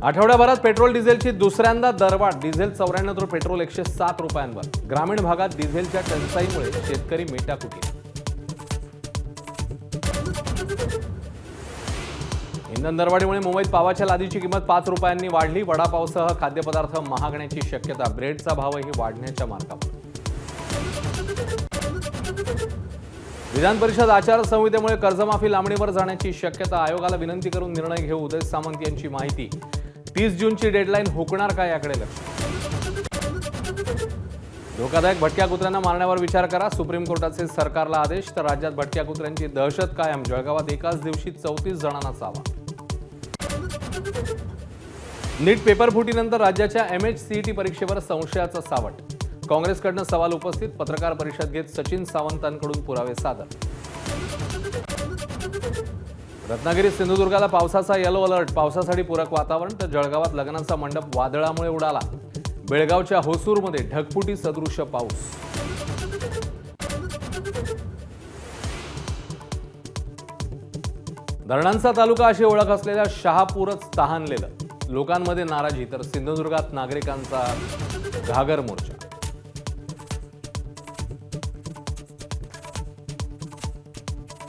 आठवड्याभरात पेट्रोल डिझेलची दुसऱ्यांदा दरवाढ. डिझेल 94 तर पेट्रोल 107 रुपयांवर. ग्रामीण भागात डिझेलच्या टंचाईमुळे शेतकरी मेटाकुटीत. इंधन दरवाढीमुळे मुंबईत पावाच्या लादीची किंमत 5 रुपयांनी वाढली. वडापावसह खाद्यपदार्थ महागण्याची शक्यता. ब्रेडचा भावही वाढण्याच्या मार्गावर. विधान परिषद आचारसंहितेमुळे कर्जमाफी लांबणीवर जाण्याची शक्यता. आयोगाला विनंती करून निर्णय घेऊ. उदय सामंत यांची माहिती. 30 जूनची डेडलाईन हुकणार का याकडे लक्ष. धोकादायक भटक्या कुत्र्यांना मारण्यावर विचार करा. सुप्रीम कोर्टाचे सरकारला आदेश. तर राज्यात भटक्या कुत्र्यांची दहशत कायम. जळगावात एकाच दिवशी 34 जणांना चावा. नीट पेपरफुटीनंतर राज्याच्या MHCET परीक्षेवर संशयाचं सावट. काँग्रेसकडनं सवाल उपस्थित. पत्रकार परिषद घेत सचिन सावंतांकडून पुरावे सादर. रत्नागिरी सिंधुदुर्गाला पावसाचा येलो अलर्ट. पावसासाठी पूरक वातावरण. तर जळगावात लग्नाचा मंडप वादळामुळे उडाला. बेळगावच्या होसूरमध्ये ढगफुटी सदृश्य पाऊस. धरणांचा तालुका अशी ओळख असलेल्या शहापूरच तहानलेलं. लोकांमध्ये नाराजी. तर सिंधुदुर्गात नागरिकांचा घागर मोर्चा.